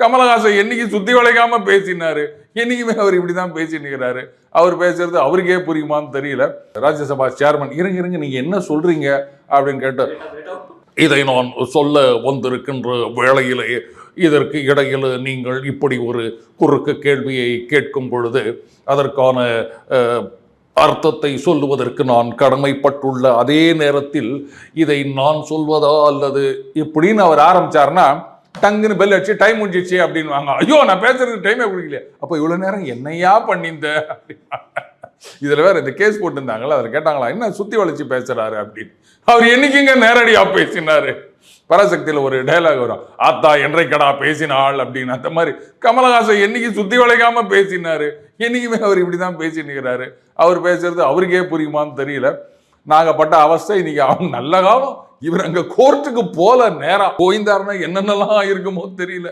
கமலஹாசன் என்னைக்கு சுத்தி வளைக்காம பேசினாரு, என்னைக்குமே அவர் இப்படிதான் பேசினுக்கிறாரு. அவர் பேசுறது அவருக்கே புரியுமான்னு தெரியல. ராஜ்யசபா சேர்மன் இருங்க நீங்க என்ன சொல்றீங்க அப்படின்னு கேட்டார். இதை நான் சொல்ல வந்திருக்கின்ற வேளையிலே இதற்கு இடையில் நீங்கள் இப்படி ஒரு குறுக்கு கேள்வியை கேட்கும் பொழுது அதற்கான அர்த்தத்தை சொல்லுவதற்கு நான் கடமைப்பட்டுள்ள அதே நேரத்தில் இதை நான் சொல்வதா அல்லது இப்படின்னு அவர் ஆரம்பிச்சாருன்னா டங்குன்னு பெல் அடிச்சு டைம் முடிஞ்சிச்சு அப்படின்னு வாங்க. ஐயோ நான் பேசுறதுக்கு டைமே குடிக்கல. அப்போ இவ்வளவு நேரம் என்னையா பண்ணிந்த இதுல வேற இந்த கேஸ் போட்டுருந்தாங்களா, அதில் கேட்டாங்களா என்ன சுத்தி வளைச்சு பேசுறாரு அப்படின்னு. அவர் என்னைக்குங்க நேரடியா பேசினாரு. பராசக்தியில ஒரு டைலாக் வரும், ஆத்தா என்றைக்கடா பேசினாள் அப்படின்னு. அந்த மாதிரி கமலஹாசன் என்னைக்கு சுத்தி வளைக்காம பேசினாரு, என்னைக்குமே அவர் இப்படிதான் பேசினுக்கிறாரு. அவர் பேசுறது அவருக்கே புரியுமான்னு தெரியல. நாங்க பட்ட அவஸ்தை இன்னைக்கு அவங்க நல்ல காலம். இவர் அங்க கோர்ட்டுக்கு போல நேரம் போயிருந்தாருன்னா என்னென்னலாம் இருக்குமோ தெரியல.